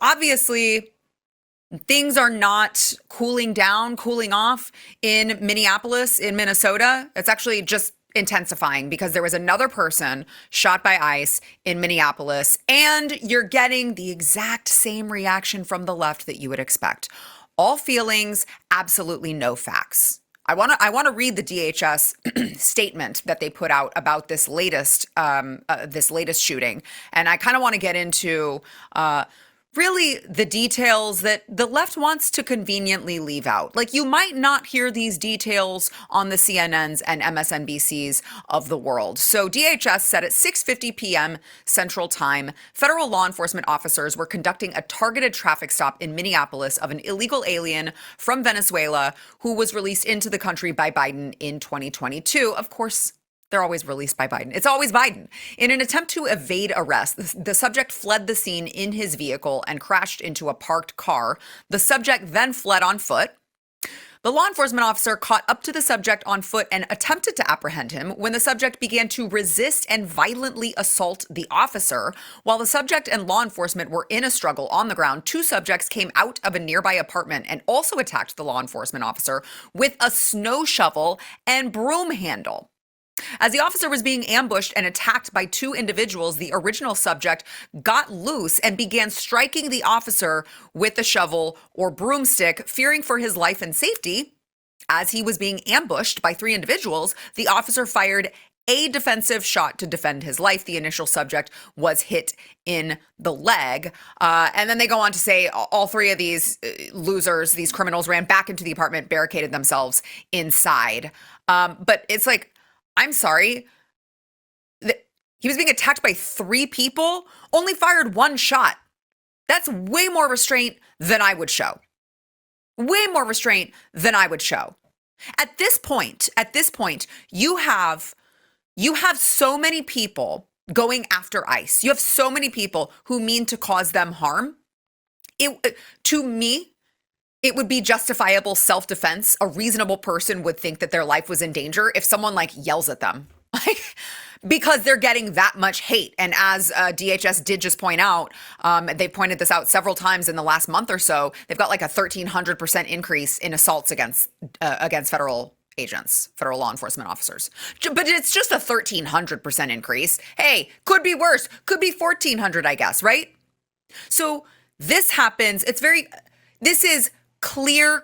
obviously, things are not cooling down, cooling off in Minneapolis, in Minnesota. It's actually just intensifying because there was another person shot by ICE in Minneapolis, and you're getting the exact same reaction from the left that you would expect. All feelings, absolutely no facts. I want to read the DHS statement that they put out about this latest shooting, and I kind of want to get into really the details that the left wants to conveniently leave out. Like, you might not hear these details on the CNNs and MSNBCs of the world. So DHS said at 6:50 p.m. Central Time, federal law enforcement officers were conducting a targeted traffic stop in Minneapolis of an illegal alien from Venezuela who was released into the country by Biden in 2022. Of course, they're always released by Biden. It's always Biden. In an attempt to evade arrest, the subject fled the scene in his vehicle and crashed into a parked car. The subject then fled on foot. The law enforcement officer caught up to the subject on foot and attempted to apprehend him when the subject began to resist and violently assault the officer. While the subject and law enforcement were in a struggle on the ground, two subjects came out of a nearby apartment and also attacked the law enforcement officer with a snow shovel and broom handle. As the officer was being ambushed and attacked by two individuals, the original subject got loose and began striking the officer with the shovel or broomstick, fearing for his life and safety. As he was being ambushed by three individuals, the officer fired a defensive shot to defend his life. The initial subject was hit in the leg. And then they go on to say all three of these losers, these criminals, ran back into the apartment, barricaded themselves inside. But it's like, I'm sorry. He was being attacked by three people, only fired one shot. That's way more restraint than I would show. Way more restraint than I would show. At this point, you have so many people going after ICE. You have so many people who mean to cause them harm. To me, it would be justifiable self-defense. A reasonable person would think that their life was in danger if someone yells at them, because they're getting that much hate. And as DHS did just point out, they pointed this out several times in the last month or so. They've got a 1,300% increase in assaults against federal agents, federal law enforcement officers. But it's just a 1,300% increase. Hey, could be worse. Could be 1,400, I guess, right? So this happens. This is clear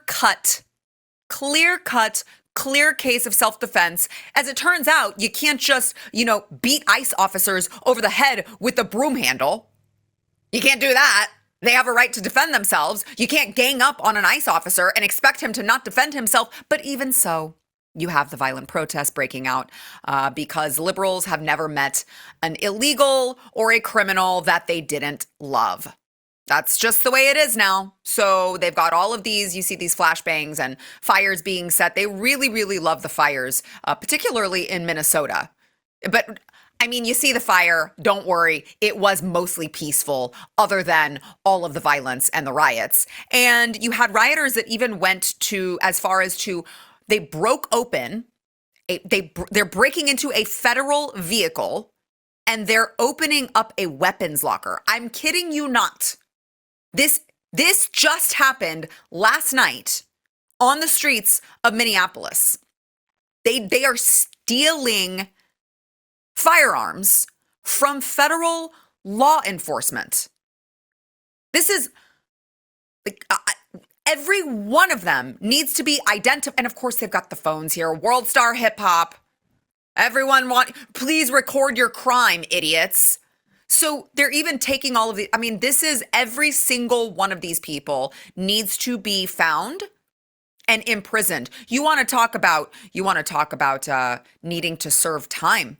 case of self-defense. As it turns out, you can't just, beat ICE officers over the head with a broom handle. You can't do that. They have a right to defend themselves. You can't gang up on an ICE officer and expect him to not defend himself. But even so, you have the violent protest breaking out because liberals have never met an illegal or a criminal that they didn't love. That's just the way it is now. So they've got all of these, you see these flashbangs and fires being set. They really, really love the fires, particularly in Minnesota. But I mean, you see the fire, don't worry. It was mostly peaceful other than all of the violence and the riots. And you had rioters that even went to as far as they broke open, they're breaking into a federal vehicle and they're opening up a weapons locker. I'm kidding you not. This just happened last night on the streets of Minneapolis. They are stealing firearms from federal law enforcement. This is every one of them needs to be identified. And of course, they've got the phones here. World Star Hip Hop. Please record your crime, idiots. So they're even taking all of the, this is every single one of these people needs to be found and imprisoned. You want to talk about needing to serve time.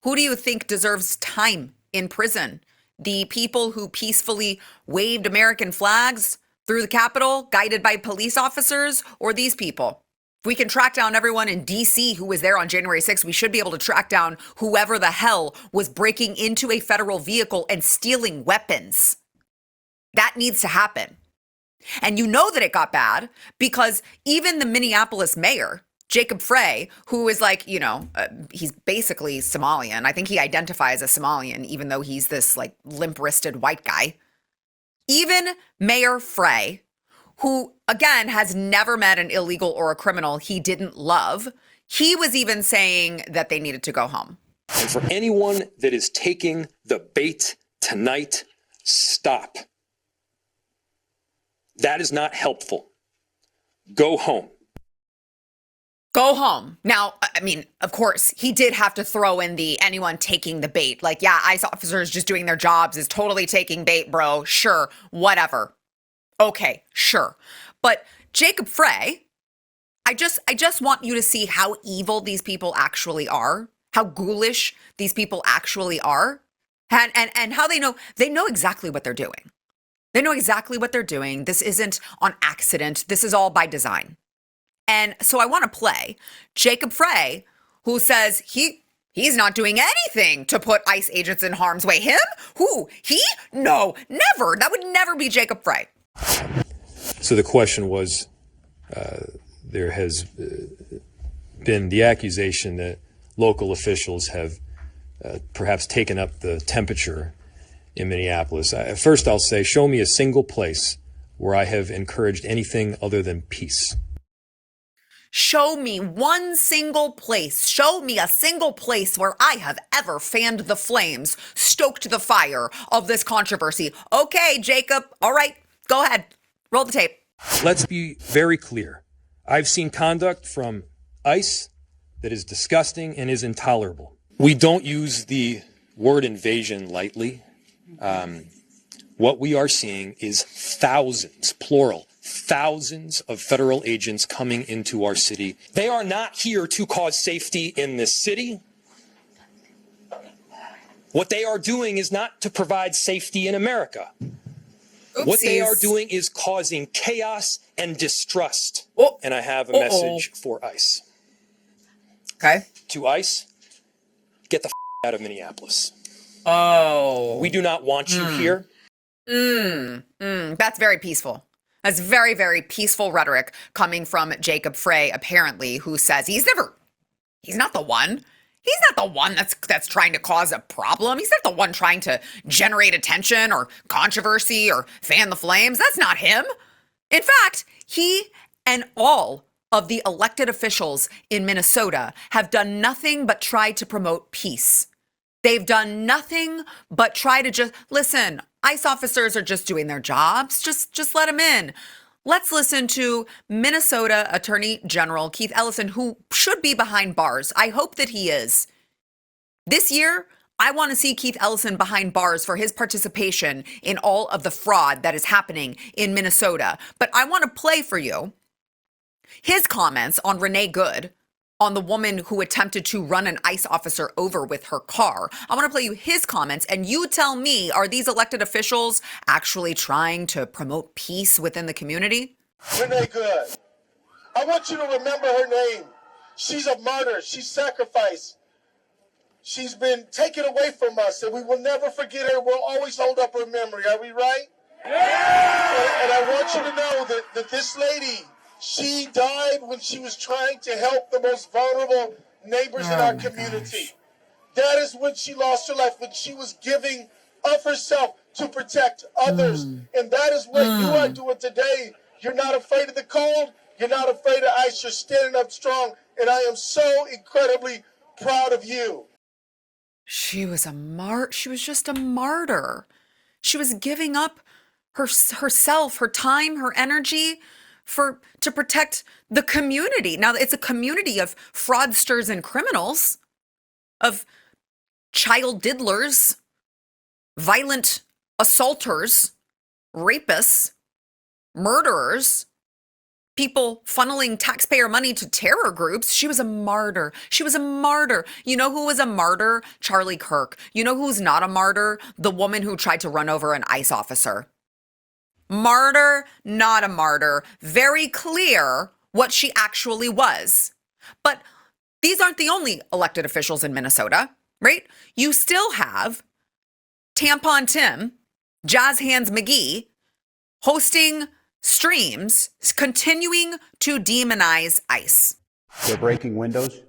Who do you think deserves time in prison? The people who peacefully waved American flags through the Capitol, guided by police officers, or these people? If we can track down everyone in D.C. who was there on January 6th, we should be able to track down whoever the hell was breaking into a federal vehicle and stealing weapons. That needs to happen. And you know that it got bad because even the Minneapolis mayor, Jacob Frey, who is he's basically Somalian. I think he identifies as Somalian, even though he's this limp-wristed white guy. Even Mayor Frey, who, again, has never met an illegal or a criminal he didn't love, he was even saying that they needed to go home. And for anyone that is taking the bait tonight, stop. That is not helpful. Go home. Go home. Now, I mean, of course, he did have to throw in the anyone taking the bait. Like, yeah, ICE officers just doing their jobs is totally taking bait, bro. Sure, whatever. Okay, sure. But Jacob Frey, I just want you to see how evil these people actually are, how ghoulish these people actually are, and how they know exactly what they're doing. They know exactly what they're doing. This isn't on accident. This is all by design. And so I want to play Jacob Frey, who says he's not doing anything to put ICE agents in harm's way. Him? Who? He? No, never. That would never be Jacob Frey. So the question was, there has been the accusation that local officials have perhaps taken up the temperature in Minneapolis. First, I'll say, show me a single place where I have encouraged anything other than peace. Show me one single place. Show me a single place where I have ever fanned the flames, stoked the fire of this controversy. Okay, Jacob. All right, go ahead. Roll the tape. Let's be very clear. I've seen conduct from ICE that is disgusting and is intolerable. We don't use the word invasion lightly. What we are seeing is thousands, plural, thousands of federal agents coming into our city. They are not here to cause safety in this city. What they are doing is not to provide safety in America. Oopsies. What they are doing is causing chaos and distrust. Oh. And I have a message for ICE. Okay. To ICE, get the out of Minneapolis. Oh. We do not want you here. That's very peaceful. That's very, very peaceful rhetoric coming from Jacob Frey, apparently, who says he's not the one. He's not the one that's trying to cause a problem. He's not the one trying to generate attention or controversy or fan the flames. That's not him. In fact, he and all of the elected officials in Minnesota have done nothing but try to promote peace. They've done nothing but try to just, listen, ICE officers are just doing their jobs. Just let them in. Let's listen to Minnesota Attorney General Keith Ellison, who should be behind bars. I hope that he is. This year, I want to see Keith Ellison behind bars for his participation in all of the fraud that is happening in Minnesota. But I want to play for you his comments on Renee Good, on the woman who attempted to run an ICE officer over with her car. I want to play you his comments, and you tell me, are these elected officials actually trying to promote peace within the community? Renee Good, I want you to remember her name. She's a martyr. She's sacrificed. She's been taken away from us, and we will never forget her. We'll always hold up her memory. Are we right? Yeah! And I want you to know that this lady, she died when she was trying to help the most vulnerable neighbors in our community. That is when she lost her life, when she was giving of herself to protect others. And that is what you are doing today. You're not afraid of the cold. You're not afraid of ICE. You're standing up strong. And I am so incredibly proud of you. She was she was just a martyr. She was giving up herself, her time, her energy to protect the community. Now, it's a community of fraudsters and criminals, of child diddlers, violent assaulters, rapists, murderers, people funneling taxpayer money to terror groups. She was a martyr. She was a martyr. You know who was a martyr? Charlie Kirk. You know who's not a martyr? The woman who tried to run over an ICE officer. Martyr, not a martyr. Very clear what she actually was. But these aren't the only elected officials in Minnesota, right? You still have Tampon Tim, Jazz Hands McGee, hosting streams, continuing to demonize ICE. They're breaking windows,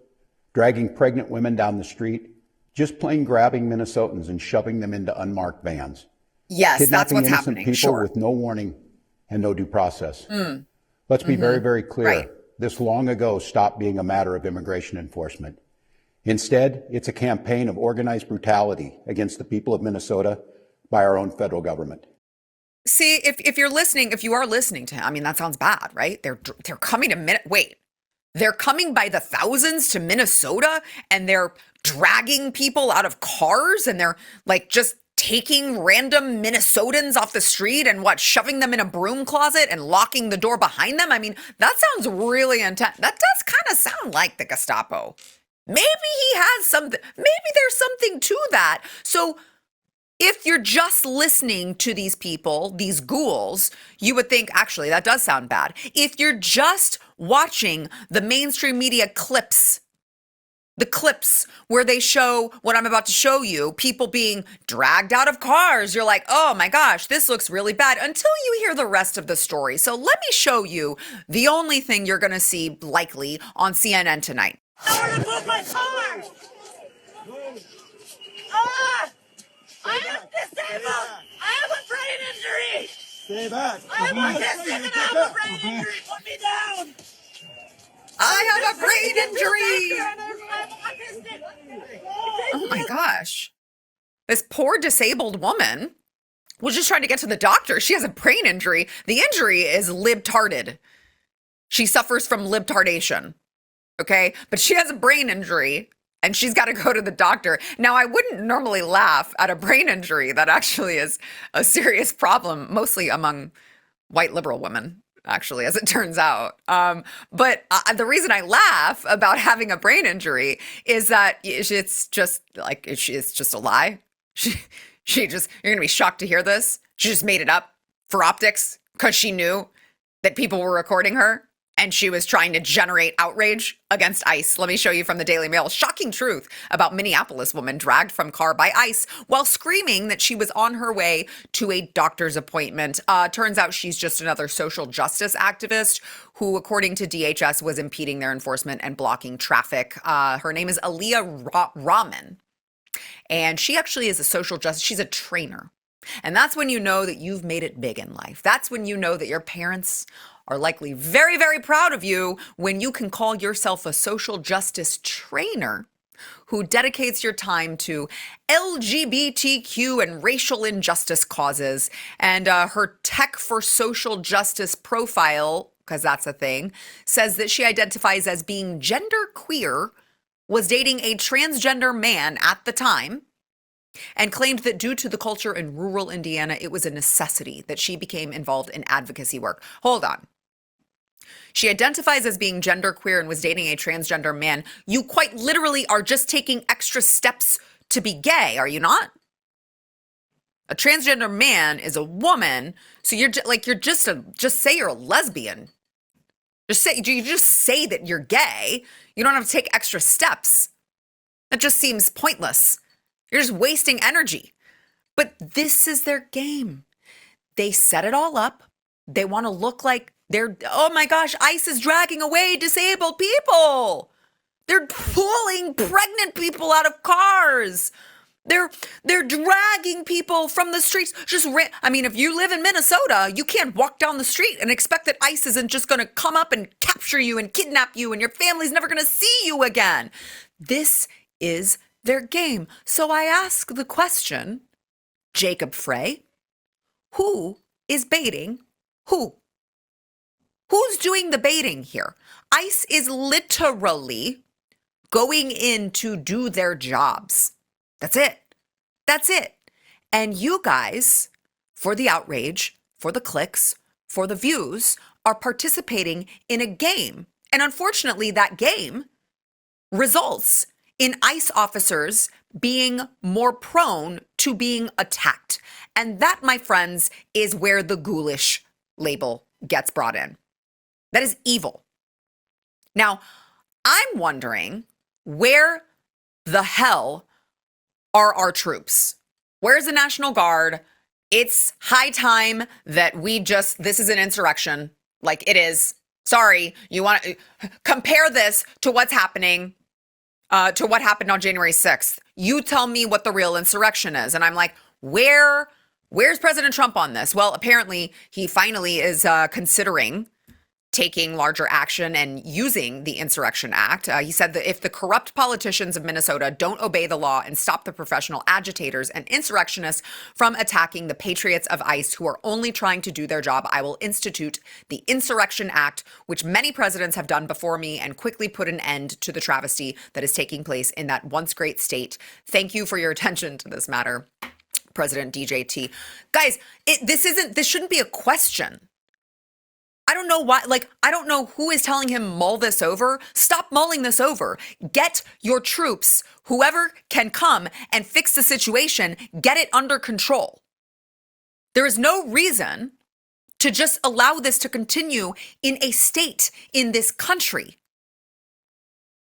dragging pregnant women down the street, just plain grabbing Minnesotans and shoving them into unmarked vans. Yes, that's kidnapping what's innocent happening. people Sure. with no warning and no due process. Let's be very, very clear. Right. This long ago stopped being a matter of immigration enforcement. Instead, it's a campaign of organized brutality against the people of Minnesota by our own federal government. See, if you're listening, if you are listening to him, I mean, that sounds bad, right? They're coming to they're coming by the thousands to Minnesota, and they're dragging people out of cars, and they're like just taking random Minnesotans off the street and shoving them in a broom closet and locking the door behind them. I mean, that sounds really intense. That does kind of sound like the Gestapo. Maybe he has something. Maybe there's something to that. So if you're just listening to these people, these ghouls, you would think, actually, that does sound bad. If you're just watching the mainstream media clips, the clips where they show what I'm about to show you, people being dragged out of cars, you're like, oh my gosh, this looks really bad, until you hear the rest of the story. So let me show you the only thing you're going to see likely on CNN tonight. I want to move my car! I am disabled! I have a brain injury! Stay back. I am autistic and I have a brain injury! Put me down! I have a brain injury. I'm autistic! Oh my gosh. This poor disabled woman was just trying to get to the doctor. She has a brain injury. The injury is libtarded. She suffers from libtardation. Okay? But she has a brain injury and she's got to go to the doctor. Now, I wouldn't normally laugh at a brain injury. That actually is a serious problem, mostly among white liberal women, actually, as it turns out. But the reason I laugh about having a brain injury is that it's just a lie. You're going to be shocked to hear this. She just made it up for optics because she knew that people were recording her and she was trying to generate outrage against ICE. Let me show you from the Daily Mail. Shocking truth about Minneapolis woman dragged from car by ICE while screaming that she was on her way to a doctor's appointment. Turns out she's just another social justice activist who, according to DHS, was impeding their enforcement and blocking traffic. Her name is Aaliyah Rahman. And she actually is a social justice. She's a trainer. And that's when you know that you've made it big in life. That's when you know that your parents are likely very, very proud of you when you can call yourself a social justice trainer who dedicates your time to LGBTQ and racial injustice causes. And her Tech for Social Justice profile, because that's a thing, says that she identifies as being genderqueer, was dating a transgender man at the time, and claimed that due to the culture in rural Indiana, it was a necessity that she became involved in advocacy work. Hold on. She identifies as being genderqueer and was dating a transgender man. You quite literally are just taking extra steps to be gay, are you not? A transgender man is a woman, so just say you're a lesbian. You just say that you're gay. You don't have to take extra steps. That just seems pointless. You're just wasting energy. But this is their game. They set it all up. They want to look like oh my gosh, ICE is dragging away disabled people. They're pulling pregnant people out of cars. They're dragging people from the streets. If you live in Minnesota, you can't walk down the street and expect that ICE isn't just going to come up and capture you and kidnap you and your family's never going to see you again. This is their game. So I ask the question, Jacob Frey, who is baiting who? Who's doing the baiting here? ICE is literally going in to do their jobs. That's it. That's it. And you guys, for the outrage, for the clicks, for the views, are participating in a game. And unfortunately, that game results in ICE officers being more prone to being attacked. And that, my friends, is where the ghoulish label gets brought in. That is evil. Now, I'm wondering, where the hell are our troops? Where's the National Guard? It's high time that this is an insurrection. Like it is. Sorry, you want to compare this to what's happening, to what happened on January 6th. You tell me what the real insurrection is. And I'm like, where Where's President Trump on this? Well, apparently he finally is considering taking larger action and using the Insurrection Act. He said that if the corrupt politicians of Minnesota don't obey the law and stop the professional agitators and insurrectionists from attacking the patriots of ICE who are only trying to do their job, I will institute the Insurrection Act, which many presidents have done before me, and quickly put an end to the travesty that is taking place in that once great state. Thank you for your attention to this matter, President DJT. Guys, this shouldn't be a question. I don't know why, I don't know who is telling him mull this over. Stop mulling this over. Get your troops, whoever can come and fix the situation, get it under control. There is no reason to just allow this to continue in a state in this country.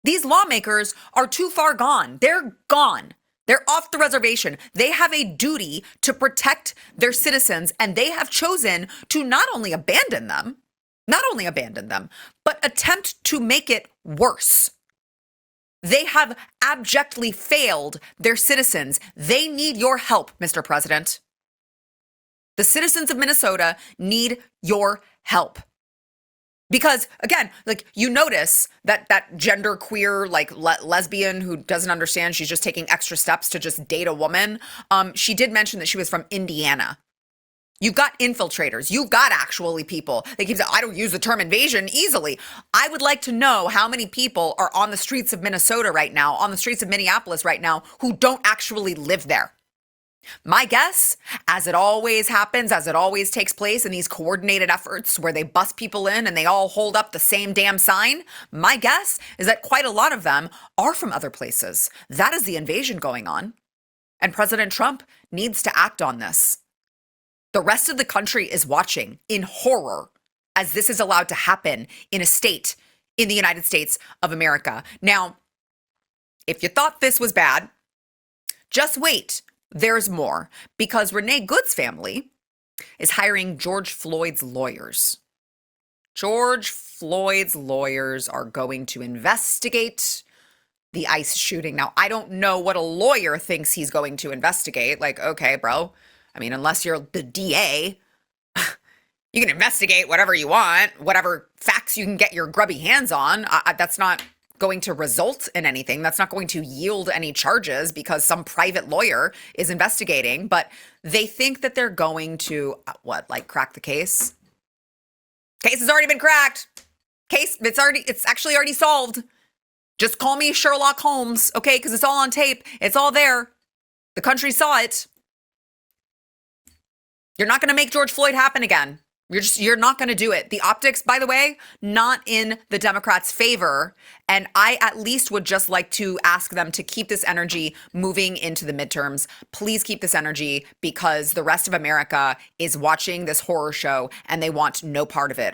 These lawmakers are too far gone. They're gone. They're off the reservation. They have a duty to protect their citizens, and they have chosen to not only abandon them, but attempt to make it worse. They have abjectly failed their citizens. They need your help, Mr. President. The citizens of Minnesota need your help. Because again, you notice that genderqueer, lesbian who doesn't understand she's just taking extra steps to just date a woman. She did mention that she was from Indiana. You've got infiltrators. You've got actually people. They keep saying, I don't use the term invasion easily. I would like to know how many people are on the streets of Minnesota right now, on the streets of Minneapolis right now, who don't actually live there. My guess, as it always happens, as it always takes place in these coordinated efforts where they bust people in and they all hold up the same damn sign, my guess is that quite a lot of them are from other places. That is the invasion going on. And President Trump needs to act on this. The rest of the country is watching in horror as this is allowed to happen in a state in the United States of America. Now, if you thought this was bad, just wait. There's more, because Renee Good's family is hiring George Floyd's lawyers. George Floyd's lawyers are going to investigate the ICE shooting. Now, I don't know what a lawyer thinks he's going to investigate. Okay, bro. I mean, unless you're the DA, you can investigate whatever you want, whatever facts you can get your grubby hands on. That's not going to result in anything. That's not going to yield any charges because some private lawyer is investigating. But they think that they're going to, crack the case? Case has already been cracked. It's actually already solved. Just call me Sherlock Holmes, okay? Because it's all on tape. It's all there. The country saw it. You're not going to make George Floyd happen again. You're not going to do it. The optics, by the way, not in the Democrats' favor. And I at least would just like to ask them to keep this energy moving into the midterms. Please keep this energy because the rest of America is watching this horror show and they want no part of it.